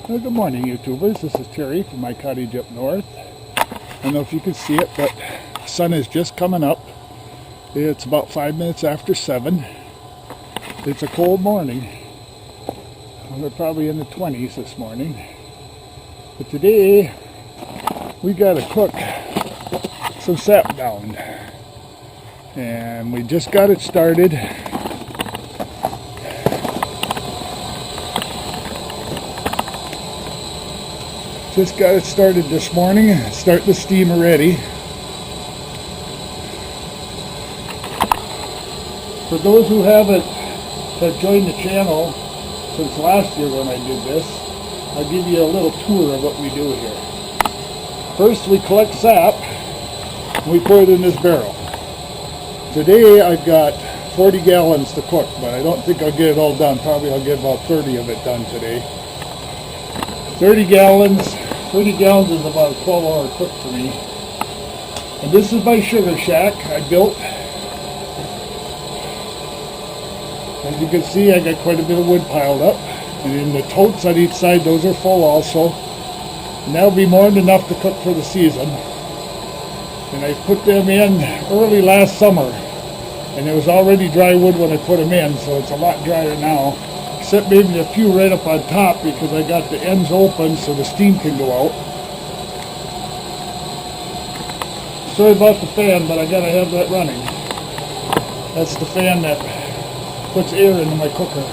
Well, good morning, YouTubers. This is Terry from my cottage up north. I don't know if you can see it, but the sun is just coming up. It's about 5 minutes after 7. It's a cold morning. We're probably in the 20s this morning. But today, we got to cook some sap down. And we just got it started. Just got it started this morning. Start the steam already. For those who have joined the channel since last year when I did this, I'll give you a little tour of what we do here. First, we collect sap and we put it in this barrel. Today I've got 40 gallons to cook, but I don't think I'll get it all done. Probably I'll get about 30 of it done today. 30 gallons is about a 12-hour cook for me. And this is my sugar shack I built. As you can see, I got quite a bit of wood piled up. And in the totes on each side, those are full also. And that'll be more than enough to cook for the season. And I put them in early last summer. And it was already dry wood when I put them in, so it's a lot drier now. Except maybe a few right up on top because I got the ends open so the steam can go out. Sorry about the fan, but I gotta have that running. That's the fan that puts air into my cooker.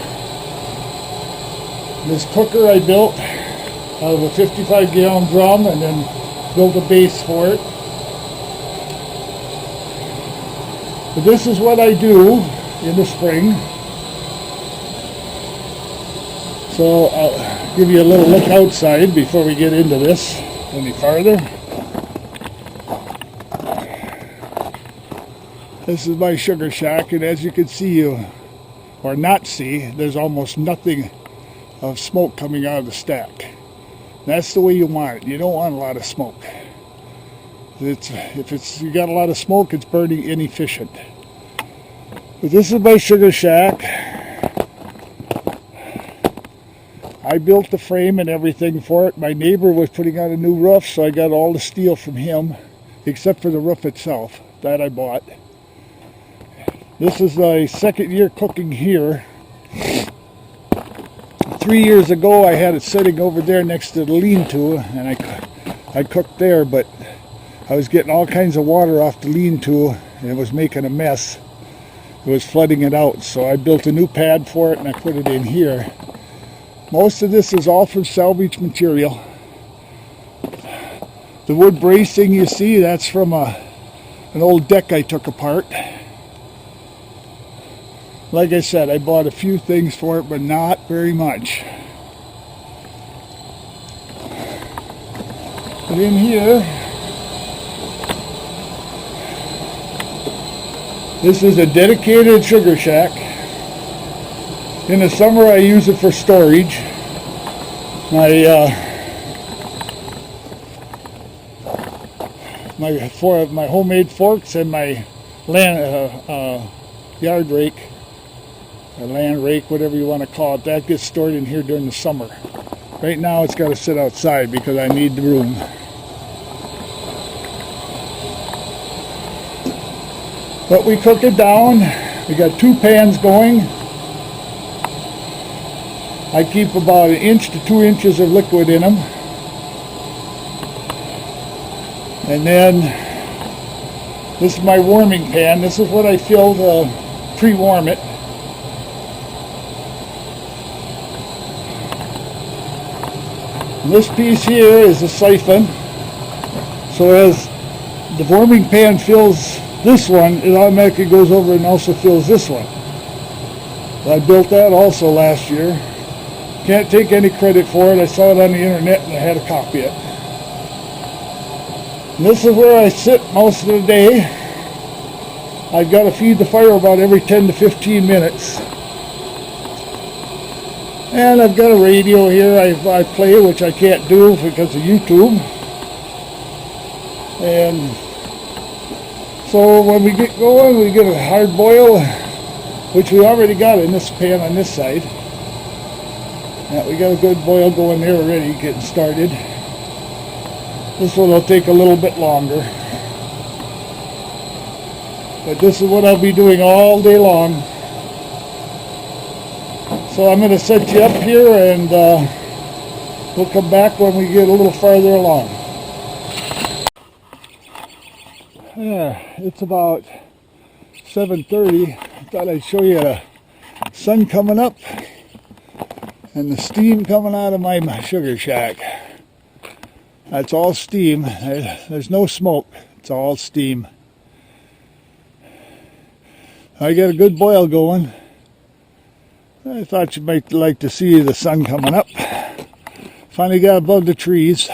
This cooker I built out of a 55-gallon drum and then built a base for it. But this is what I do in the spring. So I'll give you a little look outside before we get into this any farther. This is my sugar shack, and as you can see, or not see, there's almost nothing of smoke coming out of the stack. That's the way you want it. You don't want a lot of smoke. If you got a lot of smoke, it's burning inefficient. But this is my sugar shack. I built the frame and everything for it. My neighbor was putting on a new roof, so I got all the steel from him, except for the roof itself. That I bought. This is my second year cooking here. 3 years ago, I had it sitting over there next to the lean-to, and I cooked there, but I was getting all kinds of water off the lean-to, and it was making a mess. It was flooding it out, so I built a new pad for it, and I put it in here. Most of this is all from salvage material. The wood bracing you see, that's from an old deck I took apart. Like I said, I bought a few things for it, but not very much. But in here, this is a dedicated sugar shack. In the summer, I use it for storage. My homemade forks and my yard rake, or land rake, whatever you want to call it, that gets stored in here during the summer. Right now, it's got to sit outside because I need the room. But we cook it down. We got 2 pans going. I keep about 1 inch to 2 inches of liquid in them. And then this is my warming pan. This is what I fill to pre-warm it. And this piece here is a siphon. So as the warming pan fills this one, it automatically goes over and also fills this one. I built that also last year. Can't take any credit for it. I saw it on the internet and I had to copy it. And this is where I sit most of the day. I've got to feed the fire about every 10 to 15 minutes. And I've got a radio here I play, which I can't do because of YouTube. And so when we get going, we get a hard boil, which we already got in this pan on this side. Yeah, we got a good boil going there already, getting started. This one will take a little bit longer. But this is what I'll be doing all day long. So I'm going to set you up here, and we'll come back when we get a little farther along. Yeah, it's about 7:30. I thought I'd show you the sun coming up and the steam coming out of my sugar shack. That's all steam. There's no smoke. It's all steam. I got a good boil going. I thought you might like to see the sun coming up. Finally got above the trees.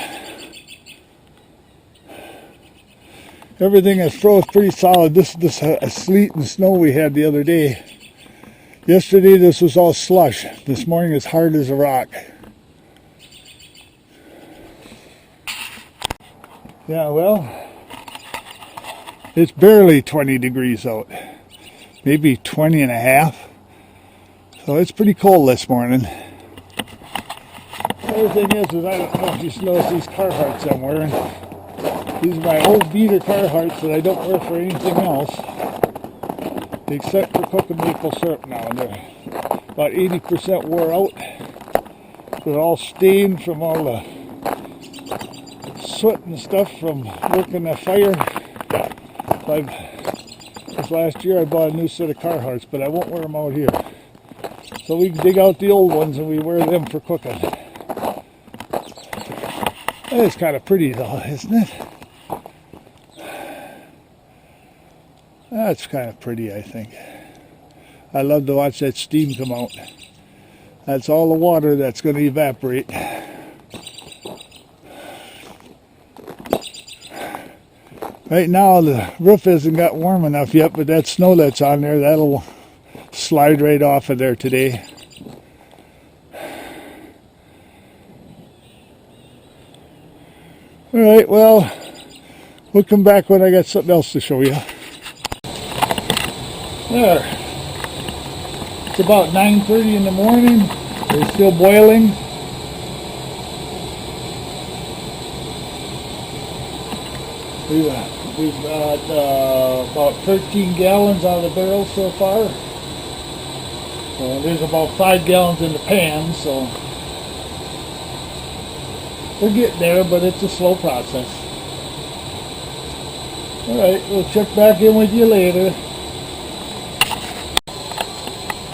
Everything is froze pretty solid. This sleet and snow we had the other day. Yesterday this was all slush. This morning it's hard as a rock. Yeah, well, it's barely 20 degrees out. Maybe 20 and a half. So it's pretty cold this morning. The other thing is I don't know if you notice these Carhartts I'm wearing. These are my old beater Carhartts that I don't wear for anything else, except for cooking maple syrup now. And they're about 80% wore out. They're all stained from all the soot and stuff from working the fire. This last year I bought a new set of Carhartts, but I won't wear them out here. So we dig out the old ones and we wear them for cooking. It's kind of pretty though, isn't it? That's kind of pretty, I think. I love to watch that steam come out. That's all the water that's going to evaporate. Right now the roof hasn't got warm enough yet, but that snow that's on there, that'll slide right off of there today. Alright, well, we'll come back when I got something else to show you. There. It's about 9:30 in the morning. They're still boiling. We've got about 13 gallons out of the barrel so far. So there's about 5 gallons in the pan, so we're getting there, but it's a slow process. Alright, we'll check back in with you later.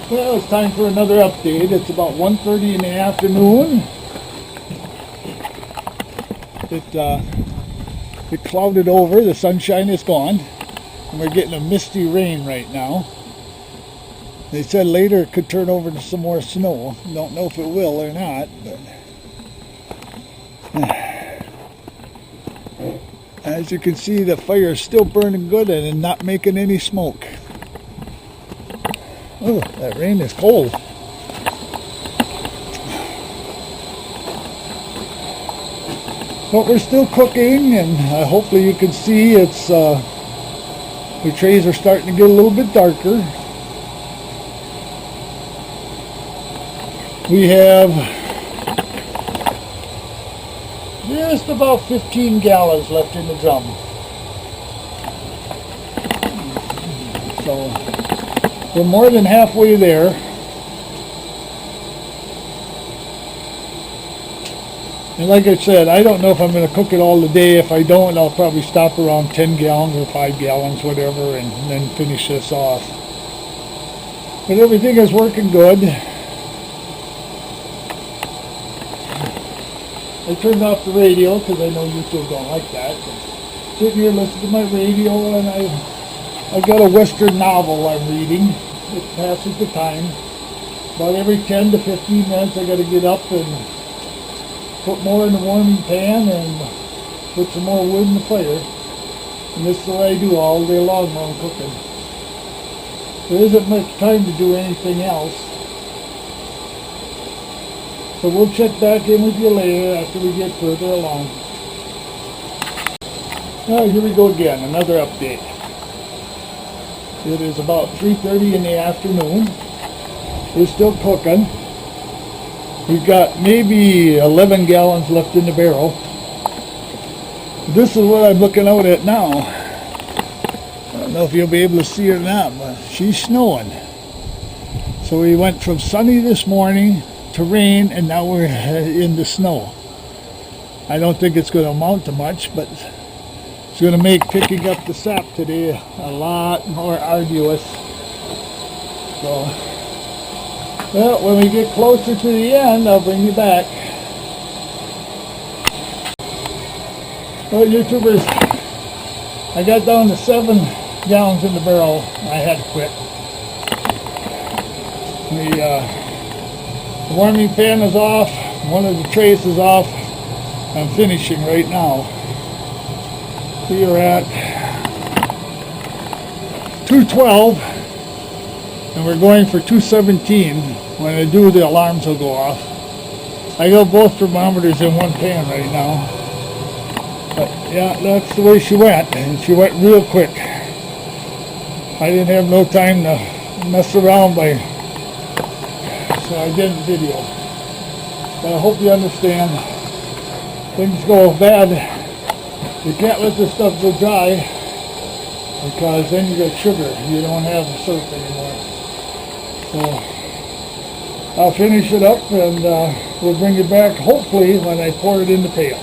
Well, it's time for another update. It's about 1:30 in the afternoon. It clouded over, the sunshine is gone, and we're getting a misty rain right now. They said later it could turn over to some more snow. Don't know if it will or not, but as you can see, the fire is still burning good and not making any smoke. Oh, that rain is cold. But we're still cooking, and hopefully you can see it's the trays are starting to get a little bit darker. We have just about 15 gallons left in the drum. So we're more than halfway there. And like I said, I don't know if I'm going to cook it all today. If I don't, I'll probably stop around 10 gallons or 5 gallons, whatever, and then finish this off. But everything is working good. I turned off the radio because I know YouTube don't like that. So sitting here listening to my radio, and I've got a Western novel I'm reading. It passes the time. About every 10 to 15 minutes I got to get up and put more in the warming pan and put some more wood in the fire. And this is what I do all day long while I'm cooking. There isn't much time to do anything else. So we'll check back in with you later after we get further along. Now here we go again, another update. It is about 3:30 in the afternoon. We're still cooking. We've got maybe 11 gallons left in the barrel. This is what I'm looking out at now. I don't know if you'll be able to see her or not, but she's snowing. So we went from sunny this morning to rain, and now we're in the snow. I don't think it's going to amount to much, but it's going to make picking up the sap today a lot more arduous. So, well, when we get closer to the end, I'll bring you back. Well, YouTubers, I got down to 7 gallons in the barrel. I had to quit. The warming pan is off. One of the trays is off. I'm finishing right now. We are at 212, and we're going for 217. When I do, the alarms will go off. I got both thermometers in one pan right now. But yeah, that's the way she went, and she went real quick. I didn't have no time to mess around so I didn't video. But I hope you understand. Things go bad. You can't let this stuff go dry, because then you got sugar. You don't have the syrup anymore. So I'll finish it up, and we'll bring you back hopefully when I pour it in the pail.